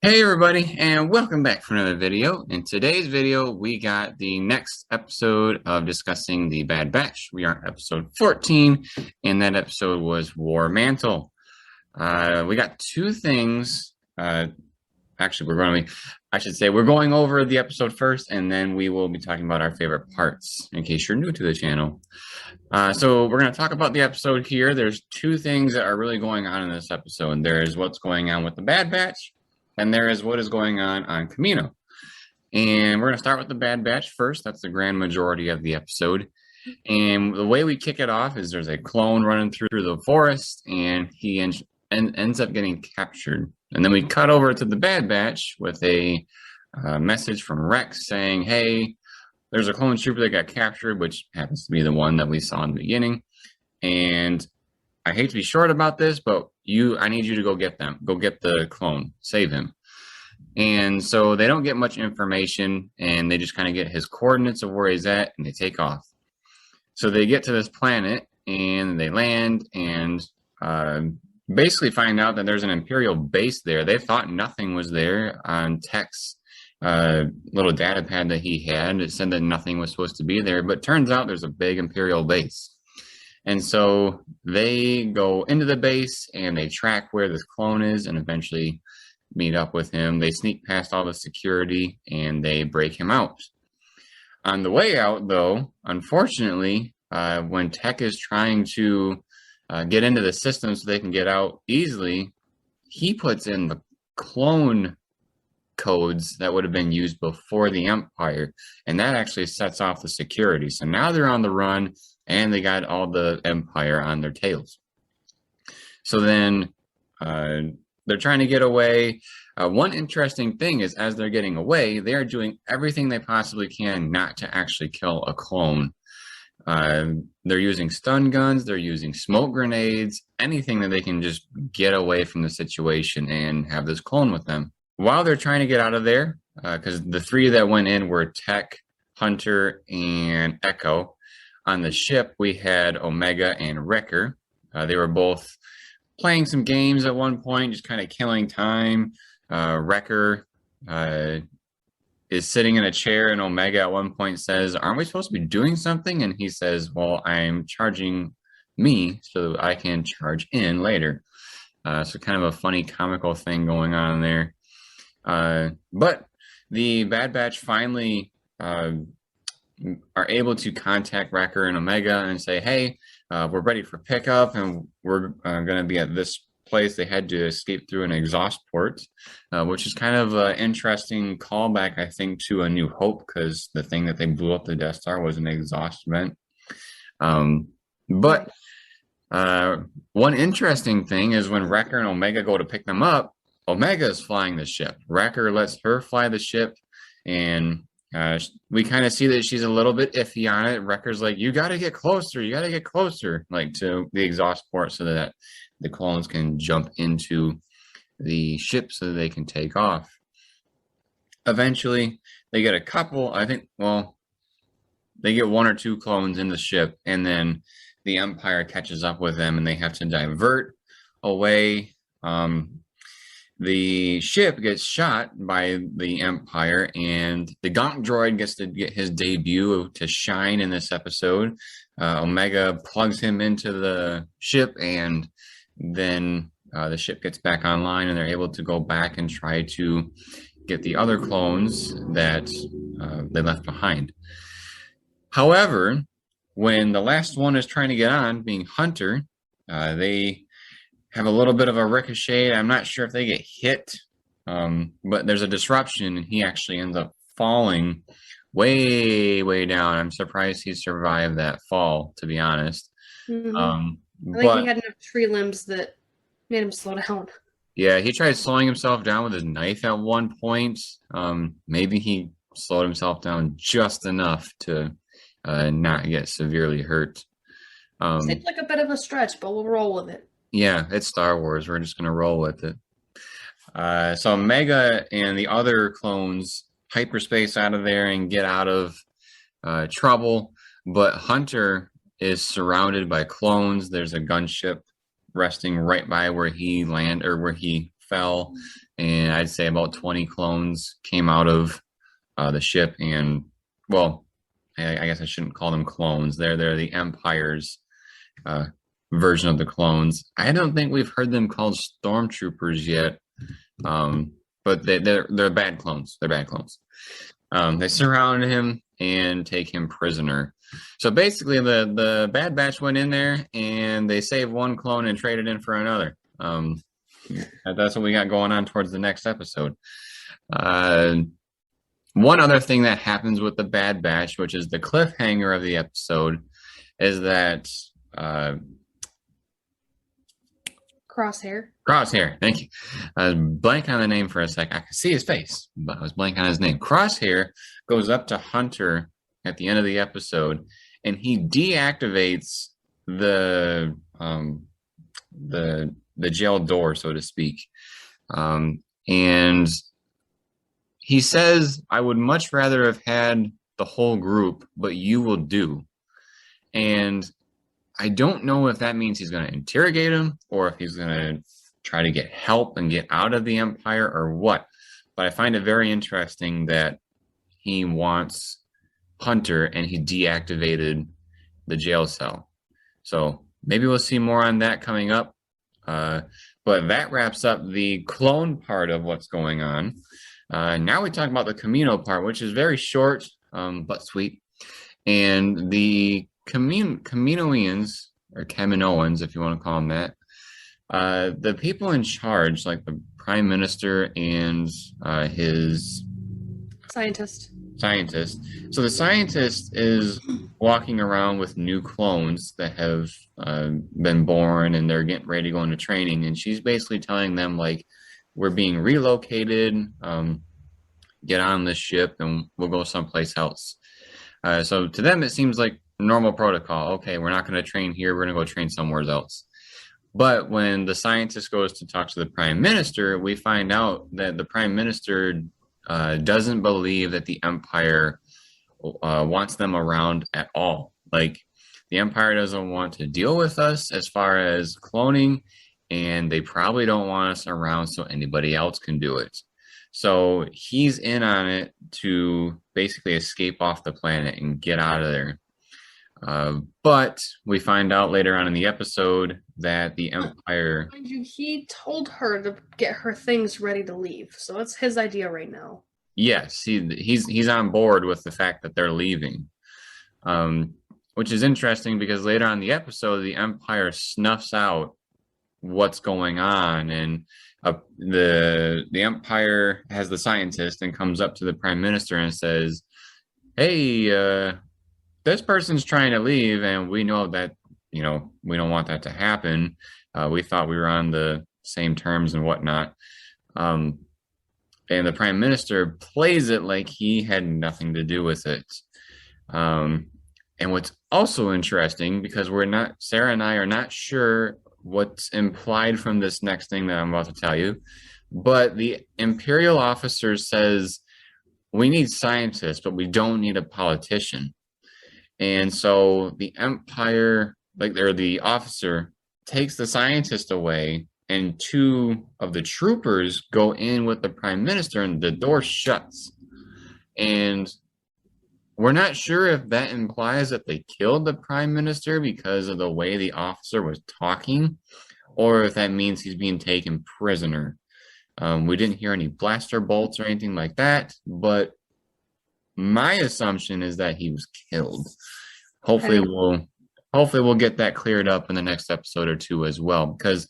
Hey everybody, and welcome back for another video. In today's video, we got the next episode of discussing the Bad Batch. We are on episode 14, and that episode was War Mantle. We got two things. Actually, we're going over the episode first, and then we will be talking about our favorite parts, in case you're new to the channel. So we're going to talk about the episode here. There's two things that are really going on in this episode. There is what's going on with the Bad Batch, and there is what is going on Kamino. And we're going to start with the Bad Batch first. That's the grand majority of the episode. And the way we kick it off is there's a clone running through the forest, and he ends up getting captured. And then we cut over to the Bad Batch with a message from Rex saying, hey, there's a clone trooper that got captured, which happens to be the one that we saw in the beginning. And I hate to be short about this, but I need you to go get them. Go get the clone. Save him. And so they don't get much information, and they just kind of get his coordinates of where he's at, and they take off. So they get to this planet, and they land, and basically find out that there's an Imperial base there. They thought nothing was there on Tech's little data pad that he had. It said that nothing was supposed to be there, but turns out there's a big Imperial base. And so they go into the base and they track where this clone is and eventually meet up with him. They sneak past all the security and they break him out. On the way out, though, unfortunately, when Tech is trying to get into the system so they can get out easily, he puts in the clone codes that would have been used before the Empire, and that actually sets off the security. So now they're on the run, and they got all the Empire on their tails. So then they're trying to get away. One interesting thing is, as they're getting away, they are doing everything they possibly can not to actually kill a clone. They're using stun guns, they're using smoke grenades, anything that they can just get away from the situation and have this clone with them. While they're trying to get out of there, because the three that went in were Tech, Hunter, and Echo. On the ship, we had Omega and Wrecker. They were both playing some games at one point, just kind of killing time. Wrecker is sitting in a chair, and Omega at one point says, aren't we supposed to be doing something? And he says, well, I'm charging me so I can charge in later. So kind of a funny comical thing going on there. But the Bad Batch finally are able to contact Wrecker and Omega and say, hey, we're ready for pickup, and we're going to be at this place. They had to escape through an exhaust port, which is kind of an interesting callback, I think, to A New Hope, because the thing that they blew up the Death Star was an exhaust vent. But one interesting thing is when Wrecker and Omega go to pick them up, Omega is flying the ship. Wrecker lets her fly the ship, and we kind of see that she's a little bit iffy on it. Wrecker's like, you got to get closer. You got to get closer, like to the exhaust port so that the clones can jump into the ship so that they can take off. Eventually, they get a couple, I think, well, they get one or two clones in the ship, and then the Empire catches up with them, and they have to divert away. The ship gets shot by the Empire, and the Gonk droid gets to get his debut to shine in this episode. Omega plugs him into the ship, and then the ship gets back online, and they're able to go back and try to get the other clones that they left behind. However, when the last one is trying to get on, being Hunter, they have a little bit of a ricochet. I'm not sure if they get hit, but there's a disruption, and he actually ends up falling way, way down. I'm surprised he survived that fall, to be honest. Mm-hmm. I think he had enough tree limbs that made him slow down. Yeah, he tried slowing himself down with his knife at one point. Maybe he slowed himself down just enough to not get severely hurt. Seems like a bit of a stretch, but we'll roll with it. Yeah, it's Star Wars. We're just going to roll with it. So Omega and the other clones hyperspace out of there and get out of trouble. But Hunter is surrounded by clones. There's a gunship resting right by where he landed, or where he fell, and I'd say about 20 clones came out of the ship. And well, I guess I shouldn't call them clones. They're the Empire's version of the clones. I don't think we've heard them called stormtroopers yet, but they're bad clones. They're bad clones. They surround him and take him prisoner. So basically, the Bad Batch went in there and they saved one clone and traded in for another. That's what we got going on towards the next episode. One other thing that happens with the Bad Batch, which is the cliffhanger of the episode, is that Crosshair, thank you. I was blank on the name for a sec. I could see his face, but I was blank on his name. Crosshair goes up to Hunter at the end of the episode, and he deactivates the jail door, so to speak. And he says, "I would much rather have had the whole group, but you will do." And I don't know if that means he's going to interrogate him or if he's going to try to get help and get out of the Empire or what. But I find it very interesting that he wants Hunter and he deactivated the jail cell. So maybe we'll see more on that coming up. But that wraps up the clone part of what's going on. Now we talk about the Kamino part, which is very short, but sweet. And the Kaminoans, or Kaminoans, if you want to call them that, the people in charge, like the Prime Minister and his scientist. So the scientist is walking around with new clones that have been born, and they're getting ready to go into training. And she's basically telling them, like, we're being relocated, get on this ship and we'll go someplace else. So to them, it seems like normal protocol. Okay, we're not going to train here. We're going to go train somewhere else. But when the scientist goes to talk to the Prime Minister, we find out that the Prime Minister doesn't believe that the Empire wants them around at all. Like, the Empire doesn't want to deal with us as far as cloning, and they probably don't want us around so anybody else can do it. So he's in on it to basically escape off the planet and get out of there. But we find out later on in the episode that the Empire... Mind you, he told her to get her things ready to leave. So it's his idea right now. Yes, he's on board with the fact that they're leaving. Which is interesting because later on in the episode, the Empire snuffs out what's going on, and the Empire has the scientist and comes up to the Prime Minister and says, "Hey, this person's trying to leave, and we know that, we don't want that to happen. We thought we were on the same terms and whatnot." And the Prime Minister plays it like he had nothing to do with it. And what's also interesting, because Sarah and I are not sure what's implied from this next thing that I'm about to tell you, but the Imperial officer says, "We need scientists, but we don't need a politician." And so the Empire, the officer, takes the scientist away, and two of the troopers go in with the Prime Minister, and the door shuts. And we're not sure if that implies that they killed the Prime Minister because of the way the officer was talking, or if that means he's being taken prisoner. We didn't hear any blaster bolts or anything like that, but my assumption is that he was killed. Hopefully we'll get that cleared up in the next episode or two as well, because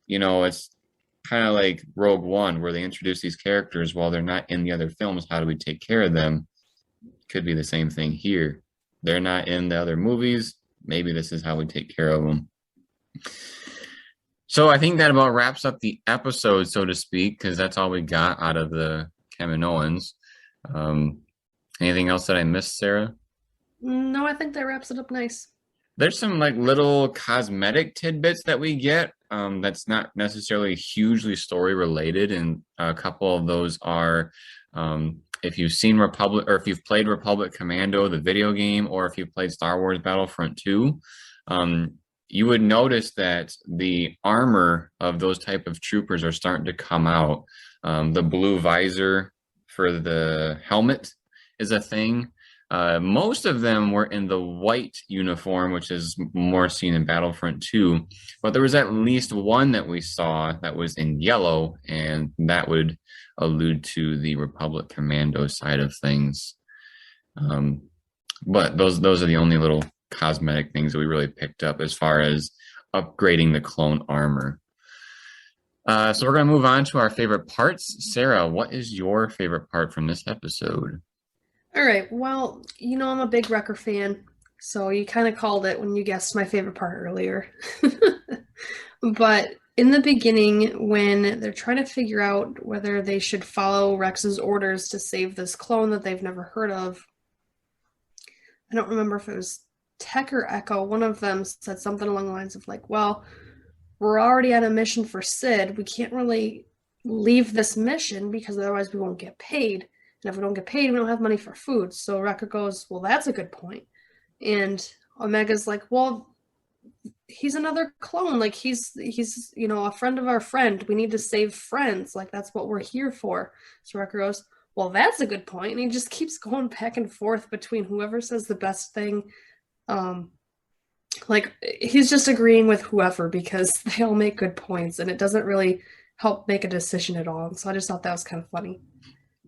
it's kind of like Rogue One, where they introduce these characters while they're not in the other films. How do we take care of them? Could be the same thing here. They're not in the other movies. Maybe this is how we take care of them. So I think that about wraps up the episode, so to speak, because that's all we got out of the Kaminoans. Anything else that I missed, Sarah? No, I think that wraps it up nice. There's some little cosmetic tidbits that we get that's not necessarily hugely story related, and a couple of those are if you've seen Republic, or if you've played Republic Commando, the video game, or if you've played Star Wars Battlefront 2, you would notice that the armor of those type of troopers are starting to come out. The blue visor for the helmet is a thing. Most of them were in the white uniform, which is more seen in Battlefront 2, but there was at least one that we saw that was in yellow, and that would allude to the Republic Commando side of things. But those are the only little cosmetic things that we really picked up as far as upgrading the clone armor. So we're going to move on to our favorite parts. Sarah, what is your favorite part from this episode? All right. Well, I'm a big Wrecker fan, so you kind of called it when you guessed my favorite part earlier. But in the beginning, when they're trying to figure out whether they should follow Rex's orders to save this clone that they've never heard of, I don't remember if it was Tech or Echo. One of them said something along the lines of like, well, we're already on a mission for Sid. We can't really leave this mission because otherwise we won't get paid. And if we don't get paid, we don't have money for food. So Wrecker goes, well, that's a good point. And Omega's like, well, he's another clone. Like he's a friend of our friend. We need to save friends. Like that's what we're here for. So Wrecker goes, well, that's a good point. And he just keeps going back and forth between whoever says the best thing. Like he's just agreeing with whoever because they all make good points and it doesn't really help make a decision at all. So I just thought that was kind of funny.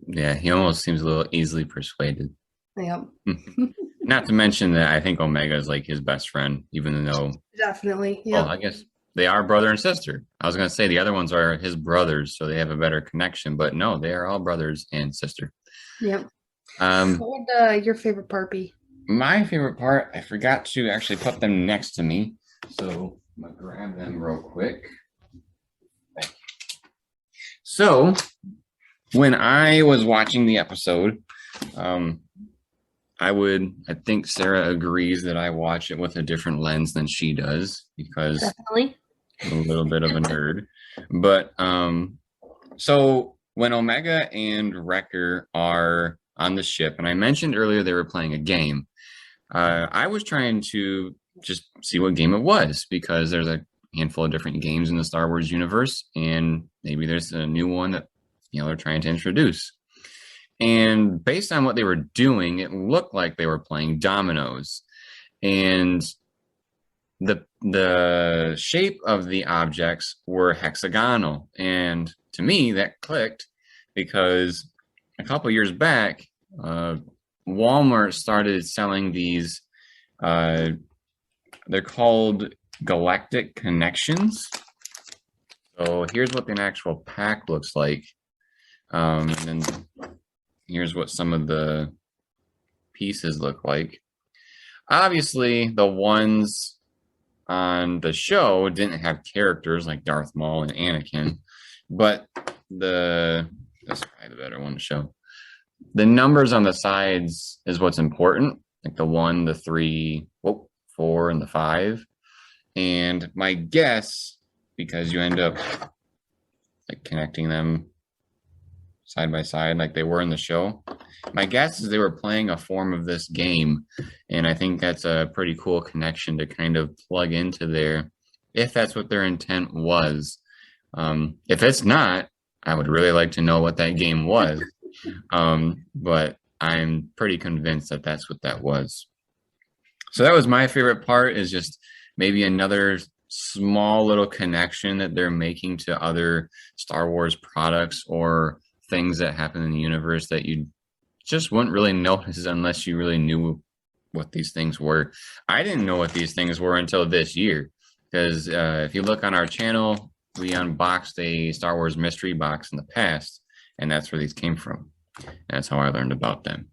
Yeah, he almost seems a little easily persuaded. Yeah. Not to mention that I think Omega is like his best friend, even though Definitely. Yeah. well, I guess they are brother and sister. I was going to say the other ones are his brothers, so they have a better connection, but no, they are all brothers and sister. Yeah. What would your favorite part be? My favorite part, I forgot to actually put them next to me, so I'm going to grab them real quick. So, when I was watching the episode, I think Sarah agrees that I watch it with a different lens than she does because Definitely. I'm a little bit of a nerd. But so when Omega and Wrecker are on the ship, and I mentioned earlier they were playing a game, I was trying to just see what game it was because there's a handful of different games in the Star Wars universe, and maybe there's a new one that they're trying to introduce. And based on what they were doing, it looked like they were playing dominoes. And the shape of the objects were hexagonal. And to me, that clicked because a couple years back, Walmart started selling these, they're called Galactic Connections. So here's what the actual pack looks like. And then here's what some of the pieces look like. Obviously, the ones on the show didn't have characters like Darth Maul and Anakin, but that's probably the better one to show. The numbers on the sides is what's important, like the 1, the 3, 4, and the 5. And my guess, because you end up like connecting them side by side like they were in the show, my guess is they were playing a form of this game, and I think that's a pretty cool connection to kind of plug into there if that's what their intent was. If it's not, I would really like to know what that game was, but I'm pretty convinced that that's what that was. So that was my favorite part, is just maybe another small little connection that they're making to other Star Wars products or things that happen in the universe that you just wouldn't really notice unless you really knew what these things were. I didn't know what these things were until this year, because if you look on our channel, we unboxed a Star Wars mystery box in the past, and that's where these came from. That's how I learned about them.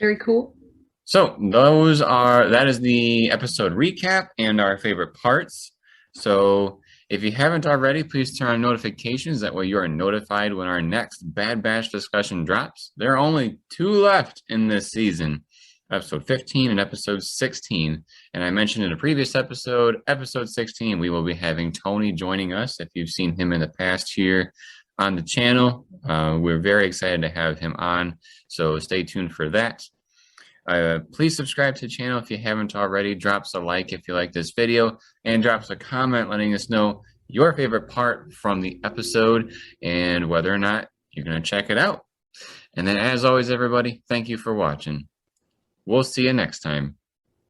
Very cool. So that is the episode recap and our favorite parts. So if you haven't already, please turn on notifications. That way you are notified when our next Bad Batch discussion drops. There are only 2 left in this season, episode 15 and episode 16. And I mentioned in a previous episode, episode 16, we will be having Tony joining us. If you've seen him in the past here on the channel, we're very excited to have him on. So stay tuned for that. Please subscribe to the channel if you haven't already. Drop us a like if you like this video, and drop us a comment letting us know your favorite part from the episode and whether or not you're going to check it out. And then as always, everybody, thank you for watching. We'll see you next time.